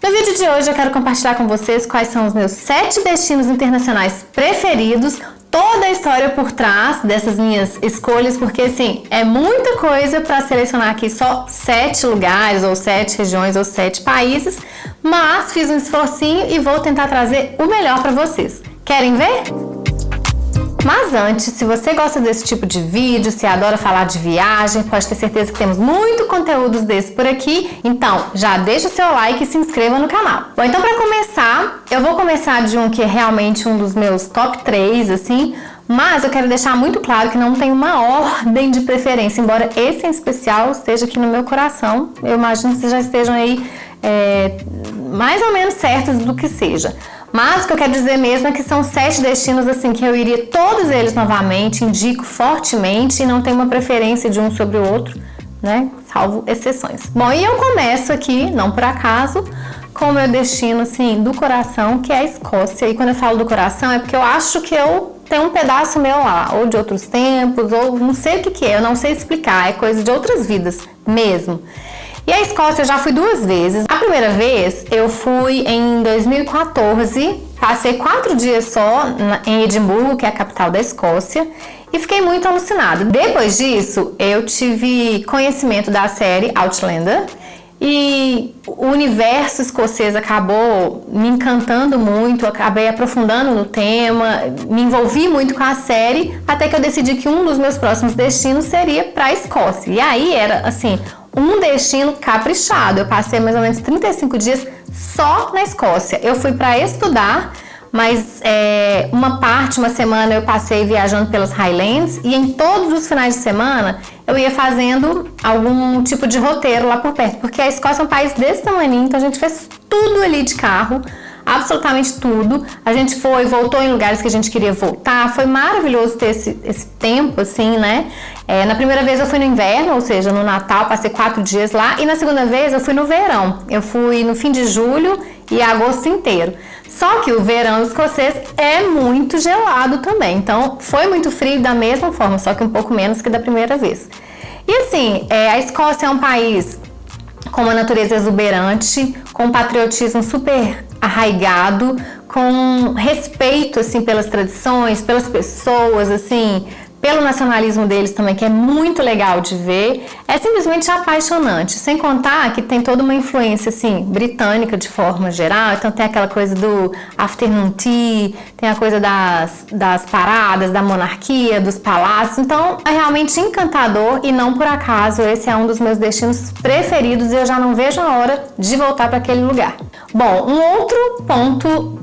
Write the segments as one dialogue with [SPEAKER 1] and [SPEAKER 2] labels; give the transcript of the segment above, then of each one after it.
[SPEAKER 1] No vídeo de hoje eu quero compartilhar com vocês quais são os meus 7 destinos internacionais preferidos, toda a história por trás dessas minhas escolhas, porque assim, é muita coisa para selecionar aqui só 7 lugares, ou 7 regiões, ou 7 países, mas fiz um esforcinho e vou tentar trazer o melhor para vocês. Querem ver? Mas antes, se você gosta desse tipo de vídeo, se adora falar de viagem, pode ter certeza que temos muito conteúdos desse por aqui, então já deixa o seu like e se inscreva no canal. Bom, então para começar, eu vou começar de um que é realmente um dos meus top 3, assim, mas eu quero deixar muito claro que não tem uma ordem de preferência, embora esse em especial esteja aqui no meu coração. Eu imagino que vocês já estejam aí mais ou menos certos do que seja. Mas o que eu quero dizer mesmo é que são 7 destinos assim que eu iria todos eles novamente, indico fortemente e não tenho uma preferência de um sobre o outro, né? Salvo exceções. Bom, e eu começo aqui, não por acaso, com o meu destino assim do coração, que é a Escócia. E quando eu falo do coração é porque eu acho que eu tenho um pedaço meu lá, ou de outros tempos, ou não sei o que é, eu não sei explicar, é coisa de outras vidas mesmo. E a Escócia eu já fui 2 vezes. A primeira vez eu fui em 2014, passei 4 dias só em Edimburgo, que é a capital da Escócia, e fiquei muito alucinada. Depois disso, eu tive conhecimento da série Outlander, e o universo escocês acabou me encantando muito, acabei aprofundando no tema, me envolvi muito com a série, até que eu decidi que um dos meus próximos destinos seria para a Escócia. E aí era assim, um destino caprichado. Eu passei mais ou menos 35 dias só na Escócia. Eu fui para estudar, mas uma semana eu passei viajando pelas Highlands, e em todos os finais de semana eu ia fazendo algum tipo de roteiro lá por perto, porque a Escócia é um país desse tamanho, então a gente fez tudo ali de carro, absolutamente tudo. A gente foi, voltou em lugares que a gente queria voltar. Foi maravilhoso ter esse tempo, assim, né? Na primeira vez eu fui no inverno, ou seja, no Natal, passei 4 dias lá. E na segunda vez eu fui no verão. Eu fui no fim de julho e agosto inteiro. Só que o verão escocês é muito gelado também. Então foi muito frio da mesma forma, só que um pouco menos que da primeira vez. E assim, a Escócia é um país com uma natureza exuberante, com um patriotismo super arraigado, com respeito assim pelas tradições, pelas pessoas, assim, pelo nacionalismo deles também, que é muito legal de ver. É simplesmente apaixonante, sem contar que tem toda uma influência assim britânica de forma geral. Então tem aquela coisa do afternoon tea, tem a coisa das paradas, da monarquia, dos palácios. Então é realmente encantador, e não por acaso esse é um dos meus destinos preferidos, e eu já não vejo a hora de voltar para aquele lugar. Bom, um outro ponto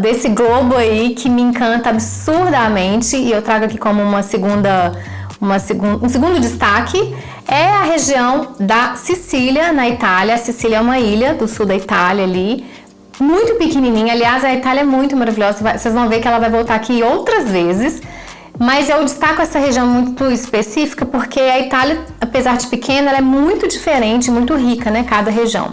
[SPEAKER 1] desse globo aí que me encanta absurdamente, e eu trago aqui como um segundo destaque, é a região da Sicília, na Itália. A Sicília é uma ilha do sul da Itália ali, muito pequenininha. Aliás, a Itália é muito maravilhosa, vocês vão ver que ela vai voltar aqui outras vezes. Mas eu destaco essa região muito específica porque a Itália, apesar de pequena, ela é muito diferente, muito rica, né, cada região.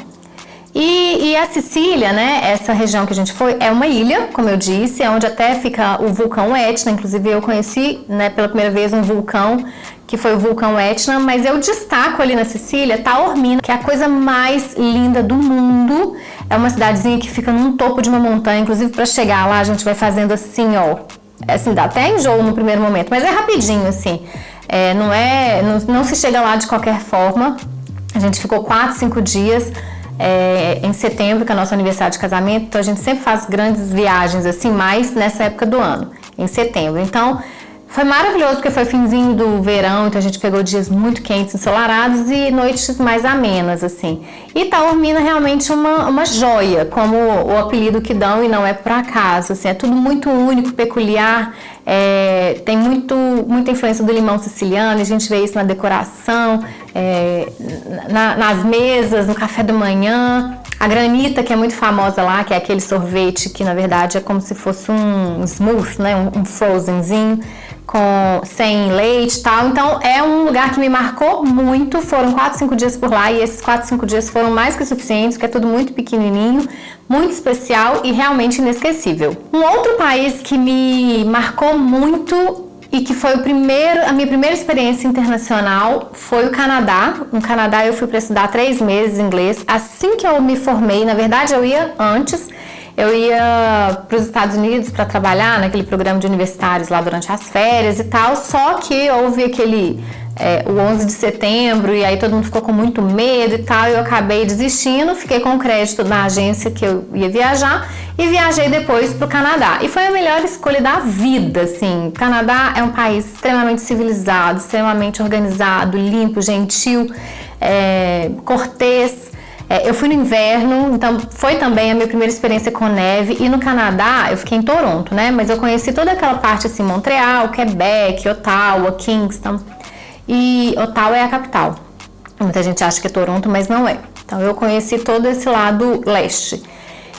[SPEAKER 1] E a Sicília, né, essa região que a gente foi, é uma ilha, como eu disse, é onde até fica o vulcão Etna. Inclusive eu conheci, né, pela primeira vez um vulcão, que foi o vulcão Etna, mas eu destaco ali na Sicília Taormina, que é a coisa mais linda do mundo. É uma cidadezinha que fica num topo de uma montanha. Inclusive para chegar lá a gente vai fazendo assim, ó, assim, dá até enjoo no primeiro momento, mas é rapidinho assim, não se chega lá de qualquer forma. A gente ficou 4, 5 dias em setembro, que é o nosso aniversário de casamento, então a gente sempre faz grandes viagens assim, mais nessa época do ano, em setembro. Então foi maravilhoso porque foi finzinho do verão, então a gente pegou dias muito quentes, ensolarados, e noites mais amenas, assim. E Taormina é realmente uma joia, como o apelido que dão, e não é por acaso, assim, é tudo muito único, peculiar, tem muita influência do limão siciliano, a gente vê isso na decoração, nas mesas, no café da manhã. A granita, que é muito famosa lá, que é aquele sorvete que na verdade é como se fosse um smooth, né, um frozenzinho, sem leite e tal. Então é um lugar que me marcou muito. Foram 4, 5 dias por lá, e esses 4, 5 dias foram mais que suficientes, porque é tudo muito pequenininho, muito especial e realmente inesquecível. Um outro país que me marcou muito e que foi a minha primeira experiência internacional foi o Canadá. No Canadá eu fui para estudar 3 meses inglês. Assim que eu me formei, na verdade eu ia antes, eu ia para os Estados Unidos para trabalhar naquele programa de universitários lá durante as férias e tal, só que houve o 11 de setembro e aí todo mundo ficou com muito medo e tal, e eu acabei desistindo, fiquei com crédito na agência que eu ia viajar e viajei depois para o Canadá. E foi a melhor escolha da vida, assim. O Canadá é um país extremamente civilizado, extremamente organizado, limpo, gentil, cortês. Eu fui no inverno, então foi também a minha primeira experiência com neve. E no Canadá, eu fiquei em Toronto, né? Mas eu conheci toda aquela parte assim, Montreal, Quebec, Ottawa, Kingston. E Ottawa é a capital. Muita gente acha que é Toronto, mas não é. Então eu conheci todo esse lado leste.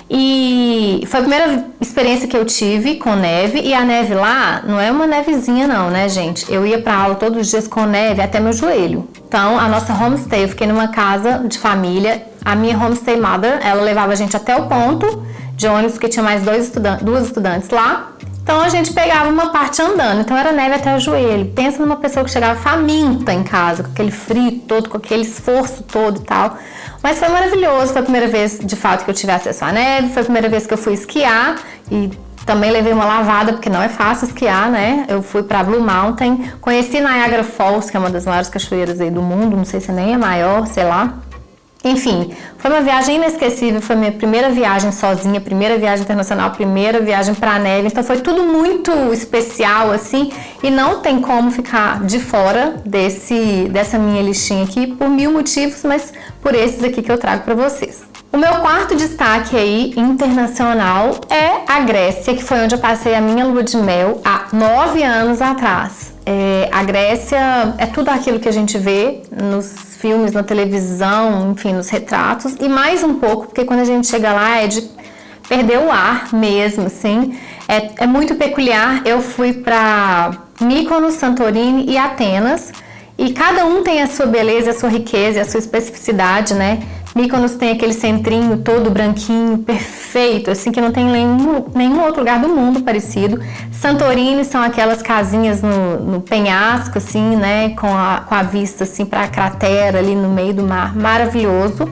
[SPEAKER 1] E foi a primeira experiência que eu tive com neve. E a neve lá não é uma nevezinha não, né, gente? Eu ia pra aula todos os dias com neve até meu joelho. Então a nossa homestay, eu fiquei numa casa de família. A minha homestay mother, ela levava a gente até o ponto de ônibus, porque tinha mais duas estudantes lá. Então a gente pegava uma parte andando, então era neve até o joelho. Pensa numa pessoa que chegava faminta em casa, com aquele frio todo, com aquele esforço todo e tal. Mas foi maravilhoso, foi a primeira vez de fato que eu tive acesso à neve, foi a primeira vez que eu fui esquiar e também levei uma lavada, porque não é fácil esquiar, né? Eu fui pra Blue Mountain, conheci Niagara Falls, que é uma das maiores cachoeiras aí do mundo, não sei se nem é maior, sei lá. Enfim, foi uma viagem inesquecível, foi minha primeira viagem sozinha, primeira viagem internacional, primeira viagem pra neve, então foi tudo muito especial, assim, e não tem como ficar de fora dessa minha listinha aqui por 1000 motivos, mas por esses aqui que eu trago pra vocês. O meu quarto destaque aí, internacional, é a Grécia, que foi onde eu passei a minha lua de mel há 9 anos atrás. A Grécia é tudo aquilo que a gente vê nos filmes, na televisão, enfim, nos retratos, e mais um pouco, porque quando a gente chega lá é de perder o ar mesmo, assim, é muito peculiar. Eu fui para Mykonos, Santorini e Atenas, e cada um tem a sua beleza, a sua riqueza, a sua especificidade, né? Mykonos tem aquele centrinho todo branquinho, perfeito, assim, que não tem nenhum outro lugar do mundo parecido. Santorini são aquelas casinhas no penhasco, assim, né, com a vista, assim, para a cratera ali no meio do mar, maravilhoso.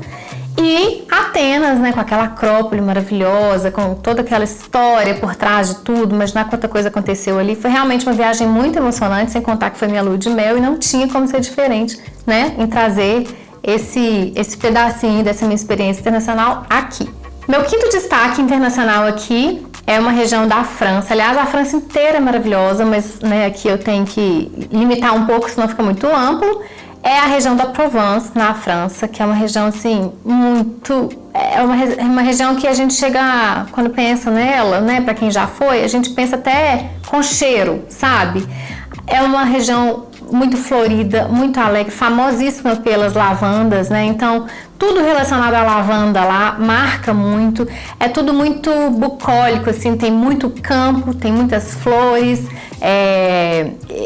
[SPEAKER 1] E Atenas, né, com aquela acrópole maravilhosa, com toda aquela história por trás de tudo, imaginar quanta coisa aconteceu ali. Foi realmente uma viagem muito emocionante, sem contar que foi minha lua de mel e não tinha como ser diferente, né, em trazer esse pedacinho dessa minha experiência internacional aqui. Meu quinto destaque internacional aqui é uma região da França. Aliás, a França inteira é maravilhosa, mas né, aqui eu tenho que limitar um pouco, senão fica muito amplo. É a região da Provence, na França, que é uma região assim, muito... É uma região que a gente chega, quando pensa nela, né, pra quem já foi, a gente pensa até com cheiro, sabe? É uma região muito florida, muito alegre, famosíssima pelas lavandas, né? Então, tudo relacionado à lavanda lá marca muito. É tudo muito bucólico, assim, tem muito campo, tem muitas flores.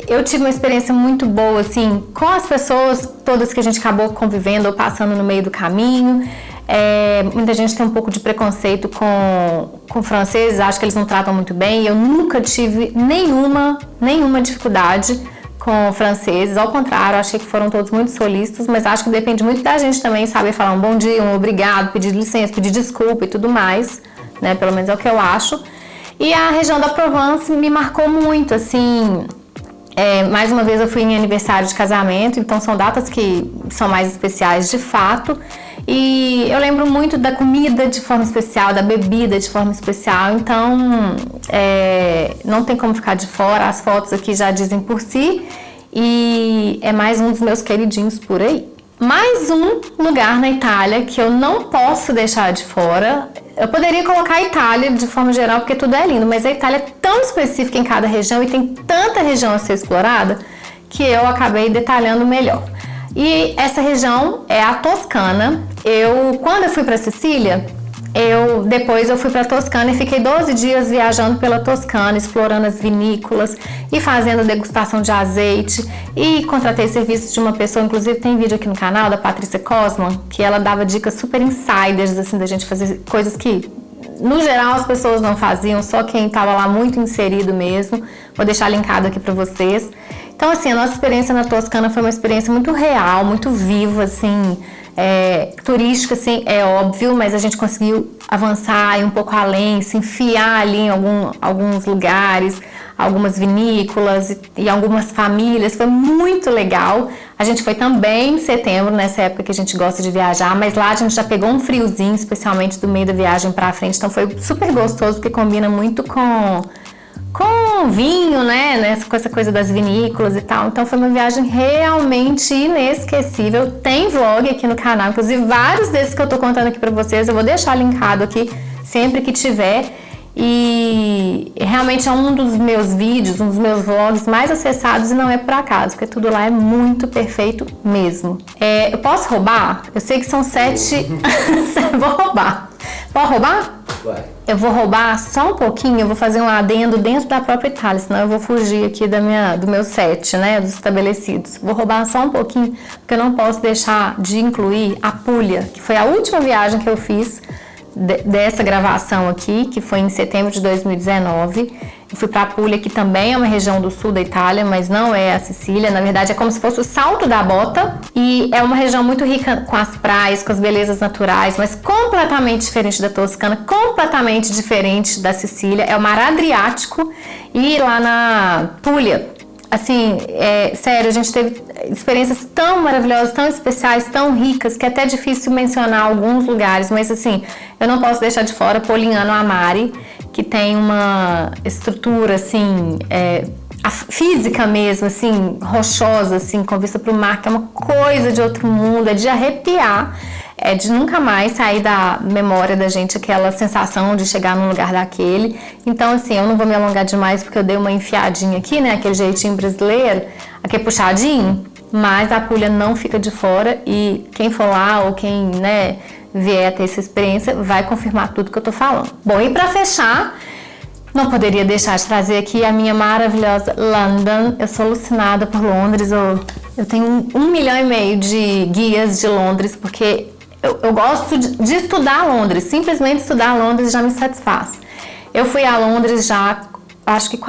[SPEAKER 1] Eu tive uma experiência muito boa, assim, com as pessoas todas que a gente acabou convivendo ou passando no meio do caminho. Muita gente tem um pouco de preconceito com franceses, acho que eles não tratam muito bem. Eu nunca tive nenhuma dificuldade com franceses, ao contrário, achei que foram todos muito solícitos, mas acho que depende muito da gente também saber falar um bom dia, um obrigado, pedir licença, pedir desculpa e tudo mais, né? Pelo menos é o que eu acho. E a região da Provence me marcou muito, assim. Mais uma vez eu fui em aniversário de casamento, então são datas que são mais especiais de fato. E eu lembro muito da comida de forma especial, da bebida de forma especial, então não tem como ficar de fora, as fotos aqui já dizem por si, e é mais um dos meus queridinhos por aí. Mais um lugar na Itália que eu não posso deixar de fora. Eu poderia colocar a Itália de forma geral, porque tudo é lindo, mas a Itália é tão específica em cada região e tem tanta região a ser explorada que eu acabei detalhando melhor. E essa região é a Toscana. Quando eu fui para Sicília, depois eu fui para Toscana e fiquei 12 dias viajando pela Toscana, explorando as vinícolas e fazendo degustação de azeite, e contratei serviços de uma pessoa, inclusive tem vídeo aqui no canal da Patrícia Cosman, que ela dava dicas super insiders, assim, da gente fazer coisas que no geral as pessoas não faziam, só quem estava lá muito inserido mesmo. Vou deixar linkado aqui para vocês. Então, assim, a nossa experiência na Toscana foi uma experiência muito real, muito viva, assim, turística, assim, é óbvio, mas a gente conseguiu avançar e um pouco além, se enfiar ali em alguns lugares, algumas vinícolas e algumas famílias, foi muito legal. A gente foi também em setembro, nessa época que a gente gosta de viajar, mas lá a gente já pegou um friozinho, especialmente do meio da viagem pra frente, então foi super gostoso, porque combina muito com vinho, né, com essa coisa das vinícolas e tal. Então foi uma viagem realmente inesquecível. Tem vlog aqui no canal, inclusive vários desses que eu tô contando aqui pra vocês, eu vou deixar linkado aqui sempre que tiver. E realmente é um dos meus vídeos, um dos meus vlogs mais acessados, e não é por acaso, porque tudo lá é muito perfeito mesmo. Eu posso roubar? Eu sei que são 7... Vou roubar. Pode roubar?
[SPEAKER 2] Vai.
[SPEAKER 1] Eu vou roubar só um pouquinho, eu vou fazer um adendo dentro da própria Itália, senão eu vou fugir aqui do meu set, né, dos estabelecidos. Vou roubar só um pouquinho, porque eu não posso deixar de incluir a Puglia, que foi a última viagem que eu fiz dessa gravação aqui, que foi em setembro de 2019. Eu fui para a Puglia, que também é uma região do sul da Itália, mas não é a Sicília. Na verdade, é como se fosse o salto da bota. E é uma região muito rica com as praias, com as belezas naturais, mas completamente diferente da Toscana, completamente diferente da Sicília. É o mar Adriático. E lá na Puglia, assim, sério, a gente teve experiências tão maravilhosas, tão especiais, tão ricas, que é até difícil mencionar alguns lugares, mas assim, eu não posso deixar de fora Polignano a Mare, que tem uma estrutura, assim, física mesmo, assim, rochosa, assim, com vista para o mar, que é uma coisa de outro mundo, é de arrepiar, é de nunca mais sair da memória da gente aquela sensação de chegar num lugar daquele. Então, assim, eu não vou me alongar demais, porque eu dei uma enfiadinha aqui, né, aquele jeitinho brasileiro, aquele puxadinho, mas a Puglia não fica de fora, e quem for lá, ou quem, né, vier a ter essa experiência, vai confirmar tudo que eu tô falando. Bom, e pra fechar, não poderia deixar de trazer aqui a minha maravilhosa London. Eu sou alucinada por Londres, eu tenho 1,5 milhão de guias de Londres, porque eu gosto de estudar Londres, simplesmente estudar Londres já me satisfaz. Eu fui a Londres já, acho que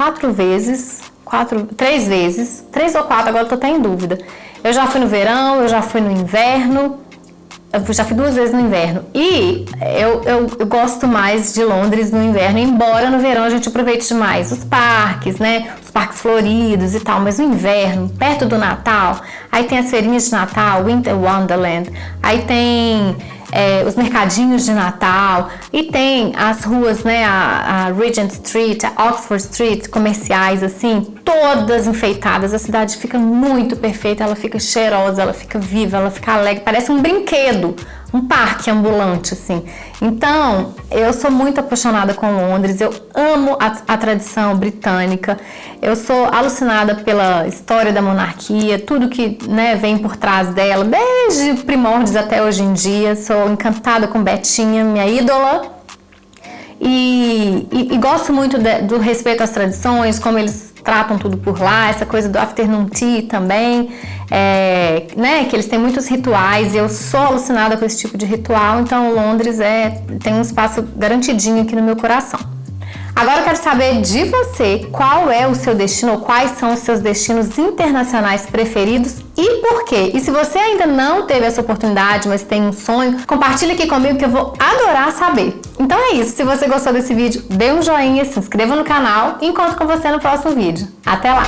[SPEAKER 1] 3 vezes, 3 ou 4, agora eu tô até em dúvida. Eu já fui no verão, eu já fui no inverno, eu já fui 2 vezes no inverno, e eu gosto mais de Londres no inverno, embora no verão a gente aproveite demais os parques, né, os parques floridos e tal, mas no inverno, perto do Natal, aí tem as feirinhas de Natal, Winter Wonderland, aí tem os mercadinhos de Natal, e tem as ruas, né, a Regent Street, a Oxford Street, comerciais assim, todas enfeitadas. A cidade fica muito perfeita, ela fica cheirosa, ela fica viva, ela fica alegre, parece um brinquedo, um parque ambulante, assim. Então, eu sou muito apaixonada com Londres, eu amo a tradição britânica, eu sou alucinada pela história da monarquia, tudo que, né, vem por trás dela, desde primórdios até hoje em dia. Sou encantada com Betinha, minha ídola, e gosto muito do respeito às tradições, como eles tratam tudo por lá, essa coisa do afternoon tea também, né, que eles têm muitos rituais, e eu sou alucinada com esse tipo de ritual. Então Londres tem um espaço garantidinho aqui no meu coração. Agora eu quero saber de você, qual é o seu destino, ou quais são os seus destinos internacionais preferidos e por quê? E se você ainda não teve essa oportunidade, mas tem um sonho, compartilha aqui comigo que eu vou adorar saber. Então é isso, se você gostou desse vídeo, dê um joinha, se inscreva no canal e encontro com você no próximo vídeo. Até lá!